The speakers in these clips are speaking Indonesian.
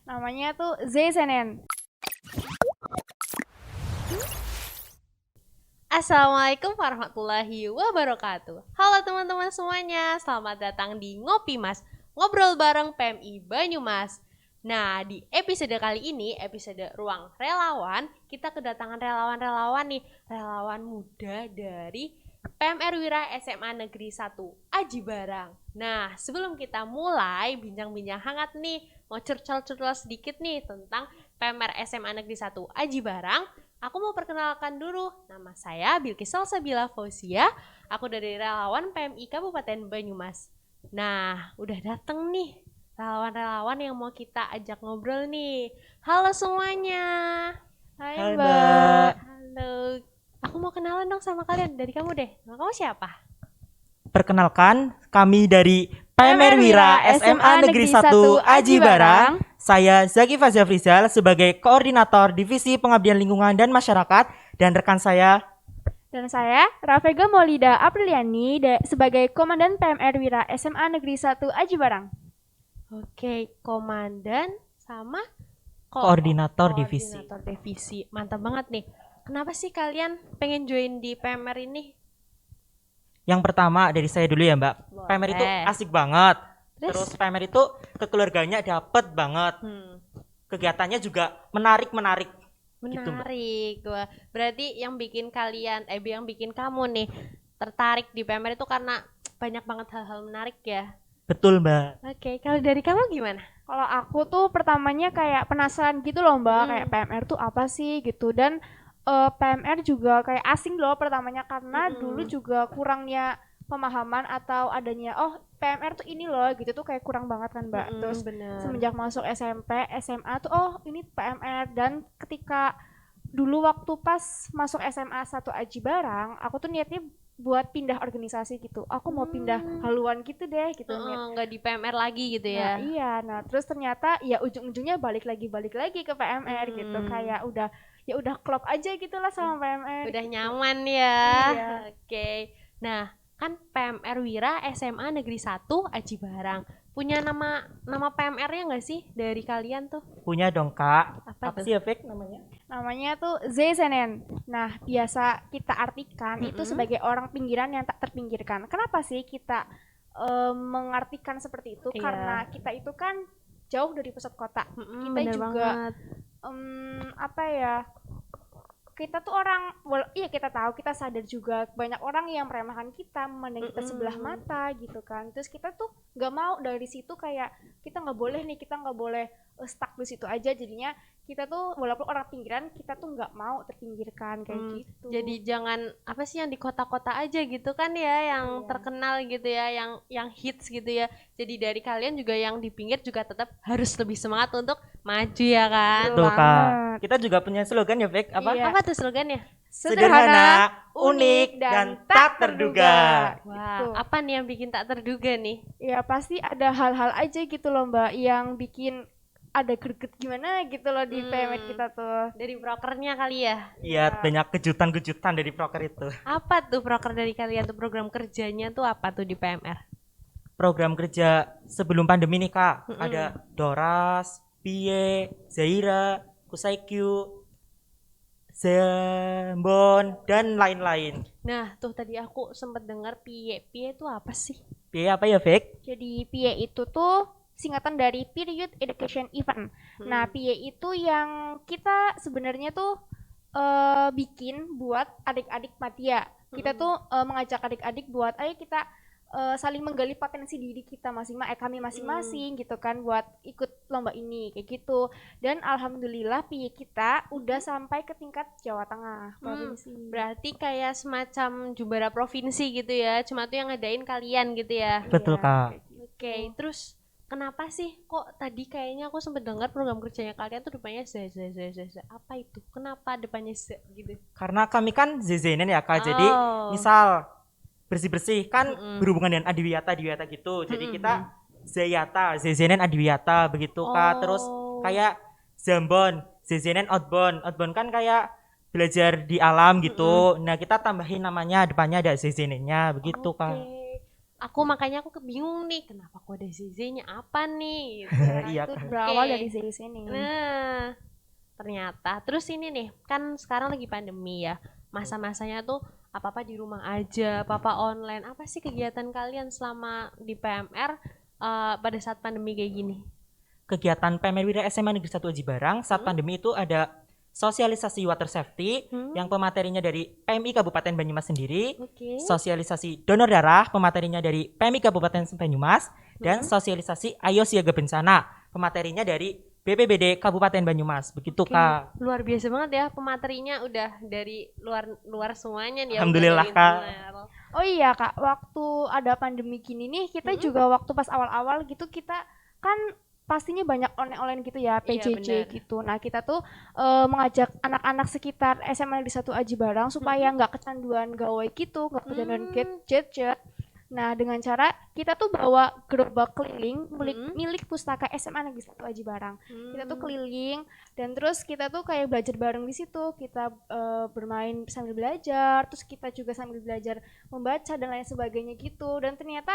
Namanya tuh ZSNN. Assalamualaikum warahmatullahi wabarakatuh. Halo teman-teman semuanya, selamat datang di Ngopi Mas, ngobrol bareng PMI Banyumas. Nah, di episode kali ini, episode Ruang Relawan, kita kedatangan relawan-relawan nih, relawan muda dari PMR Wira SMA Negeri 1 Aji Barang. Nah, sebelum kita mulai bincang-bincang hangat nih, mau curcol-curcol sedikit nih tentang PMR SMA Negeri 1 Aji Barang. Aku mau perkenalkan dulu, nama saya Bilqis Salsabila Fauzia, aku dari relawan PMI Kabupaten Banyumas. Nah, udah dateng nih relawan-relawan yang mau kita ajak ngobrol nih. Halo semuanya. Hai Hai Mbak. Mbak. Halo. Aku mau kenalan dong sama kalian, dari kamu deh. Nama kamu siapa? Perkenalkan, kami dari PMR Wira SMA Negeri 1 Aji Barang. Saya Zaki Fazal Frizal sebagai Koordinator Divisi Pengabdian Lingkungan dan Masyarakat, dan rekan saya Dan saya Rafega Maulida Apriliani sebagai Komandan PMR Wira SMA Negeri 1 Aji Barang. Oke, komandan sama Koordinator Divisi. Koordinator divisi. Mantap banget nih. Kenapa sih kalian pengen join di PMR ini? Yang pertama dari saya dulu ya Mbak. Boleh. PMR itu asik banget. Terus? Terus PMR itu kekeluarganya dapet banget. Kegiatannya juga menarik-menarik. Gitu, Mbak. Menarik. Wah, berarti yang bikin yang bikin kamu nih tertarik di PMR itu karena banyak banget hal-hal menarik ya. Betul Mbak. Oke, kalau dari kamu gimana? Kalau aku tuh pertamanya kayak penasaran gitu loh Mbak, kayak PMR tuh apa sih gitu. Dan PMR juga kayak asing loh pertamanya karena dulu juga kurangnya pemahaman atau adanya PMR tuh ini loh gitu tuh kayak kurang banget kan Mbak. Terus bener. semenjak masuk SMP, SMA tuh ini PMR. Dan ketika dulu waktu pas masuk SMA 1 Aji Barang, aku tuh niatnya buat pindah organisasi gitu. Aku mau pindah haluan gitu deh gitu. Nggak di PMR lagi gitu Nah, ya. iya. Nah, terus ternyata ya ujung-ujungnya balik lagi ke PMR gitu. Kayak udah klop aja gitu lah sama PMR. Udah nyaman ya. Iya. Oke. Nah, kan PMR Wira SMA Negeri 1 Aji Barang. Punya nama PMR-nya nggak sih dari kalian tuh? Punya dong Kak. Apa tuh? Apa sih efek namanya? Namanya tuh ZSNN. Nah, biasa kita artikan itu sebagai orang pinggiran yang tak terpinggirkan. Kenapa sih kita mengartikan seperti itu? Iya. Karena kita itu kan jauh dari pusat kota. Kita Bener juga banget. apa ya? Kita tuh kita tahu, kita sadar juga banyak orang yang meremehkan kita, memandang kita sebelah mata gitu kan. Terus kita tuh nggak mau dari situ, kayak kita nggak boleh stuck di situ aja. Jadinya kita tuh walaupun orang pinggiran, kita tuh nggak mau terpinggirkan kayak gitu. Jadi jangan apa sih yang di kota-kota aja gitu kan ya, yang Iya. terkenal gitu ya, yang hits gitu ya. Jadi dari kalian juga yang di pinggir juga tetap harus lebih semangat untuk maju ya kan. Betul Kak. banget. Kita juga punya slogan ya Fek. Apa? Iya. Apa tuh slogannya? Sederhana, unik, dan tak terduga. Wah, Gitu. apa nih yang bikin tak terduga nih? Ya pasti ada hal-hal aja gitu loh Mbak yang bikin ada greget gimana gitu loh di PMR kita tuh. Dari brokernya kali ya? Iya, banyak kejutan-kejutan dari proker itu. Apa tuh broker dari kalian tuh, program kerjanya tuh apa tuh di PMR? Program kerja sebelum pandemi nih Kak, ada Doras, Pie, Zaira, Kusaiku, Zembon, dan lain-lain. Nah, tuh tadi aku sempat dengar PIE. PIE itu apa sih? Pie apa ya Fek? Jadi PIE itu tuh singkatan dari Period Education Event. Nah, PIE itu yang kita sebenarnya tuh bikin buat adik-adik Madya. Kita tuh mengajak adik-adik buat ayo kita saling menggali potensi diri kita kami masing-masing gitu kan, buat ikut lomba ini kayak gitu. Dan alhamdulillah PIE kita udah sampai ke tingkat Jawa Tengah provinsi. Berarti kayak semacam juara provinsi gitu ya. Cuma tuh yang ngadain kalian gitu ya. Betul Kak. Oke, terus kenapa sih kok tadi kayaknya aku sempat dengar program kerjanya kalian tuh depannya Z. Apa itu? Kenapa depannya Z gitu? Karena kami kan ZZN ya Kak, jadi misal bersih-bersih kan berhubungan dengan adiwiyata gitu. Jadi kita Zayata, ZZN adiwiyata begitu Kak. Terus kayak Zambon, ZZN outbound. Outbound kan kayak belajar di alam gitu. Nah, kita tambahin namanya, depannya ada ZZN-nya begitu Kak. Oke. makanya aku bingung nih, kenapa kok ada ZZ-nya apa nih? Gitu. Iya Itu Kak. berawal Oke. dari series ini. Nah, ternyata terus ini nih, kan sekarang lagi pandemi ya. Masa-masanya tuh apa-apa di rumah aja, apa-apa online. Apa sih kegiatan kalian selama di PMR pada saat pandemi kayak gini? Kegiatan PMR Wira SMA Negeri 1 Aji Barang saat pandemi itu ada sosialisasi water safety yang pematerinya dari PMI Kabupaten Banyumas sendiri, Oke. sosialisasi donor darah pematerinya dari PMI Kabupaten Banyumas, dan sosialisasi Ayo Siaga Bencana pematerinya dari BPBD Kabupaten Banyumas. Begitu Oke, Kak. luar biasa banget ya, pematerinya udah dari luar semuanya nih ya, bukan Alhamdulillah, dari Kak. internal. Oh iya Kak, waktu ada pandemi gini nih, kita juga waktu pas awal-awal gitu kita kan pastinya banyak online-online gitu ya, Iya, PJJ benar. gitu. Nah kita tuh mengajak anak-anak sekitar SMA Negeri 1 Aji Barang supaya nggak kecanduan gawai gitu, nggak kecanduan gadget. Nah dengan cara kita tuh bawa gerobak keliling milik pustaka SMA Negeri 1 Aji Barang. Kita tuh keliling dan terus kita tuh kayak belajar bareng di situ. Kita bermain sambil belajar, terus kita juga sambil belajar membaca dan lain sebagainya gitu. Dan ternyata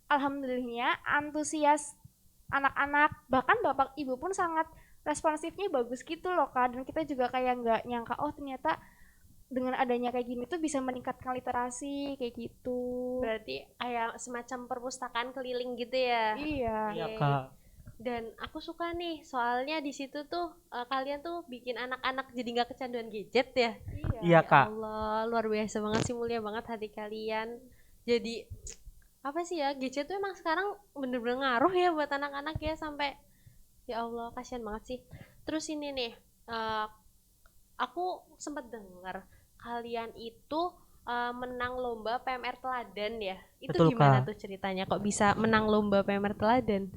alhamdulillahnya antusias anak-anak bahkan bapak ibu pun sangat responsifnya bagus gitu loh Kak. Dan kita juga kayak nggak nyangka oh ternyata dengan adanya kayak gini tuh bisa meningkatkan literasi kayak gitu. Berarti kayak semacam perpustakaan keliling gitu ya. Iya. Iya Oke. Kak. Dan aku suka nih, soalnya di situ tuh kalian tuh bikin anak-anak jadi nggak kecanduan gadget ya. Iya Ya Kak. Allah, luar biasa banget sih, mulia banget hati kalian. Jadi apa sih ya, gadget tuh emang sekarang bener-bener ngaruh ya buat anak-anak ya, sampai ya Allah kasihan banget sih. Terus ini nih, aku sempat dengar kalian itu menang lomba PMR Teladan ya. Itu Betul, gimana Kak. tuh ceritanya kok bisa menang lomba PMR Teladan?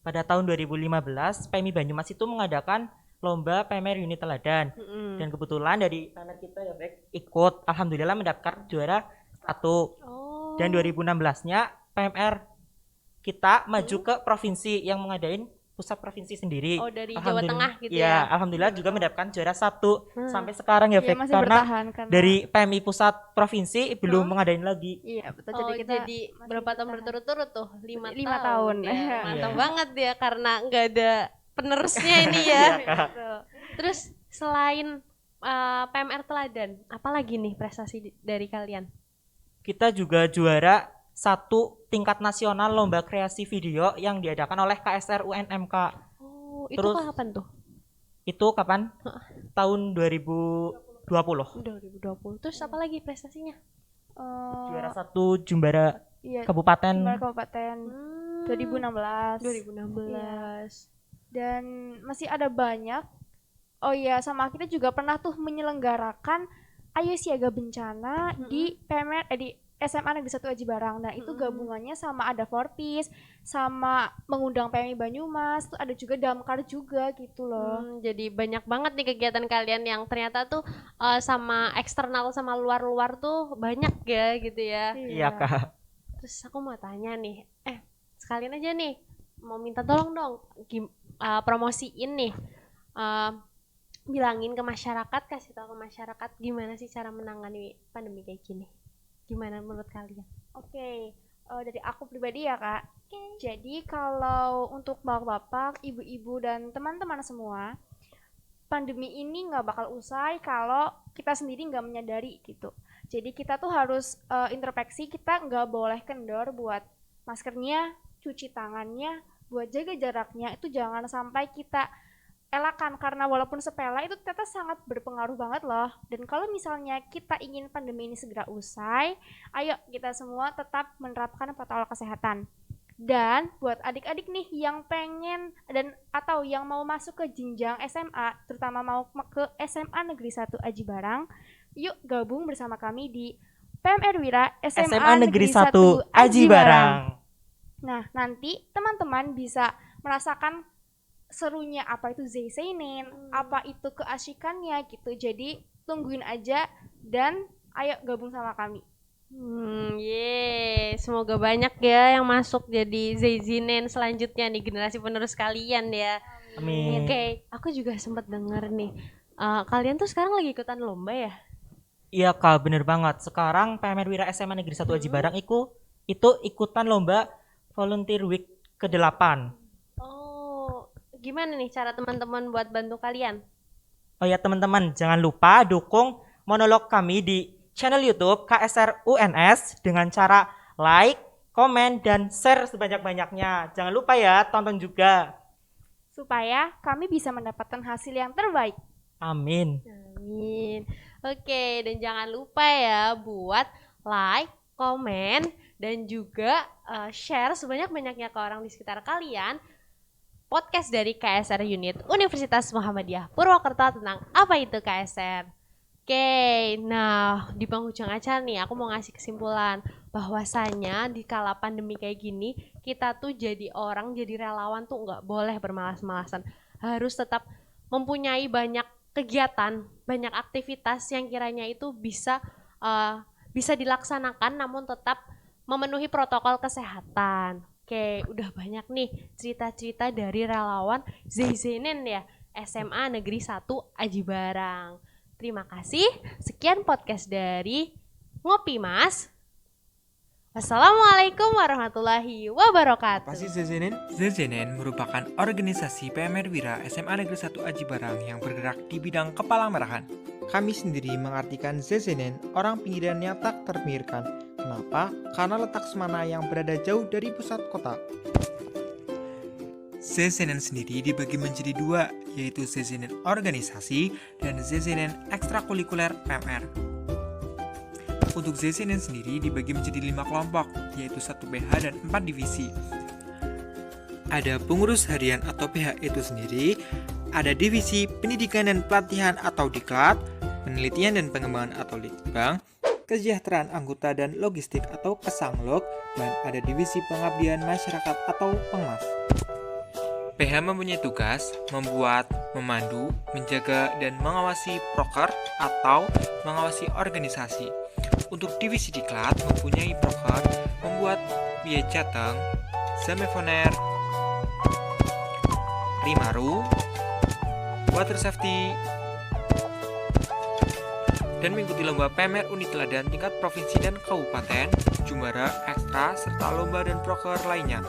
Pada tahun 2015, PMI Banyumas itu mengadakan lomba PMR Unit Teladan. Dan kebetulan dari anak kita ya baik ikut, alhamdulillah mendapatkan juara 1. Oh. Dan 2016-nya PMR kita maju ke provinsi yang mengadain pusat provinsi sendiri. Oh, dari Jawa Alhamdulillah- Tengah gitu Iya, ya. alhamdulillah juga mendapatkan juara 1 sampai sekarang ya, Iya, Bek. masih Karena bertahan karena dari PMI pusat provinsi belum mengadain lagi. iya betul Oh, jadi kita jadi masih berapa tahun bertahan. berturut-turut tuh? 5 5 tahun. tahun. Ya, mantap Iya. banget ya, karena nggak ada penerusnya ini ya. Iya, Kak. Terus selain PMR Teladan, apa lagi nih prestasi dari kalian? Kita juga juara 1 tingkat nasional lomba kreasi video yang diadakan oleh KSR UNMK. Oh, itu Terus- kapan tuh? Itu kapan? Tahun 2020. 2020. Terus apa lagi prestasinya? Juara 1 Jumbara Iya, Kabupaten. Jumbara Kabupaten 2016. 2016. Dan masih ada banyak. Oh iya, sama kita juga pernah tuh menyelenggarakan Ayo Siaga Bencana di PMR di SMA Negeri 1 Aji Barang. Nah, itu gabungannya sama ada Fortis, sama mengundang PMI Banyumas, tuh ada juga Damkar juga gitu loh. Jadi banyak banget nih kegiatan kalian yang ternyata tuh sama eksternal sama luar-luar tuh banyak ya gitu ya. Iya, Kak. Terus aku mau tanya nih, sekalian aja nih, mau minta tolong dong, promosiin nih, bilangin ke masyarakat, kasih tahu ke masyarakat gimana sih cara menangani pandemi kayak gini. Gimana menurut kalian? Oke, dari aku pribadi ya Kak. Jadi kalau untuk bapak-bapak, ibu-ibu dan teman-teman semua, pandemi ini nggak bakal usai kalau kita sendiri nggak menyadari gitu. Jadi kita tuh harus introspeksi, kita nggak boleh kendor buat maskernya, cuci tangannya, buat jaga jaraknya, itu jangan sampai kita elakan karena walaupun sepele itu ternyata sangat berpengaruh banget loh. Dan kalau misalnya kita ingin pandemi ini segera usai, ayo kita semua tetap menerapkan protokol kesehatan. Dan buat adik-adik nih yang pengen dan atau yang mau masuk ke jenjang SMA, terutama mau ke SMA Negeri 1 Aji Barang, yuk gabung bersama kami di PMR Wira SMA Negeri 1 Aji Barang. Nah, nanti teman-teman bisa merasakan serunya apa itu Zaiseinen, apa itu keasikannya gitu. Jadi tungguin aja dan ayo gabung sama kami. Semoga banyak ya yang masuk jadi Zaizinen selanjutnya nih, generasi penerus kalian ya. Amin. Oke, aku juga sempat denger nih, kalian tuh sekarang lagi ikutan lomba ya? Iya, Kak, bener banget. Sekarang PMR Wira SMA Negeri 1 Aji Barang itu ikutan lomba Volunteer Week ke-8. Oh, gimana nih cara teman-teman buat bantu kalian? Oh ya teman-teman, jangan lupa dukung monolog kami di channel YouTube KSR UNS dengan cara like, komen, dan share sebanyak-banyaknya. Jangan lupa ya, tonton juga. Supaya kami bisa mendapatkan hasil yang terbaik. Amin. Amin. Oke, dan jangan lupa ya buat like, komen, dan juga share sebanyak-banyaknya ke orang di sekitar kalian podcast dari KSR Unit Universitas Muhammadiyah Purwokerto tentang apa itu KSR. Oke, nah di penghujung acara nih aku mau ngasih kesimpulan bahwasanya di kala pandemi kayak gini kita tuh jadi relawan tuh nggak boleh bermalas-malasan, harus tetap mempunyai banyak kegiatan, banyak aktivitas yang kiranya itu bisa dilaksanakan namun tetap memenuhi protokol kesehatan. Oke, udah banyak nih cerita-cerita dari relawan Zaizenen ya, SMA Negeri 1 Aji Barang. Terima kasih. Sekian podcast dari Ngopi Mas. Wassalamualaikum warahmatullahi wabarakatuh. Apa sih ZZNN? ZZNN merupakan organisasi PMR Wira SMA Negeri 1 Aji Barang yang bergerak di bidang kepalamerahan. Kami sendiri mengartikan ZZNN orang pinggiran yang tak terpinggirkan. Kenapa? Karena letak Semana yang berada jauh dari pusat kota. ZZNN sendiri dibagi menjadi dua, yaitu ZZNN organisasi dan ZZNN ekstrakurikuler PMR. Untuk ZZNN sendiri dibagi menjadi 5 kelompok, yaitu 1 PH dan 4 divisi. Ada pengurus harian atau PH itu sendiri, ada divisi pendidikan dan pelatihan atau diklat, penelitian dan pengembangan atau litbang, kesejahteraan anggota dan logistik atau kesanglog, dan ada divisi pengabdian masyarakat atau pengmas. PH mempunyai tugas membuat, memandu, menjaga, dan mengawasi proker atau mengawasi organisasi. Untuk divisi diklat mempunyai proker membuat biaya jateng, zamefoner, rimaru, water safety, dan mengikuti lomba PMR unit teladan tingkat provinsi dan kabupaten, jumbara, ekstra, serta lomba dan proker lainnya.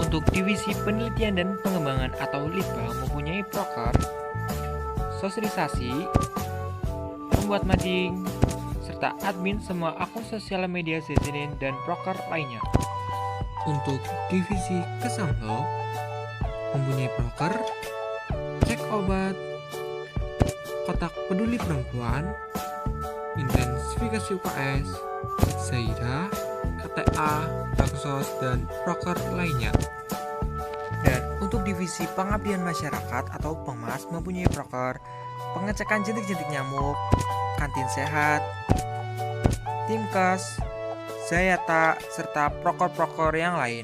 Untuk divisi penelitian dan pengembangan atau litbang mempunyai proker, sosialisasi, membuat mading, serta admin semua akun sosial media ZZNN dan proker lainnya. Untuk divisi kesanglog mempunyai proker, cek obat, kotak peduli perempuan, intensifikasi UKS, Zaira, KTA, Baksos, dan proker lainnya. Dan untuk divisi pengabdian masyarakat atau pengmas mempunyai proker, pengecekan jentik-jentik nyamuk, kantin sehat, timkes, Zayata, serta proker-proker yang lain.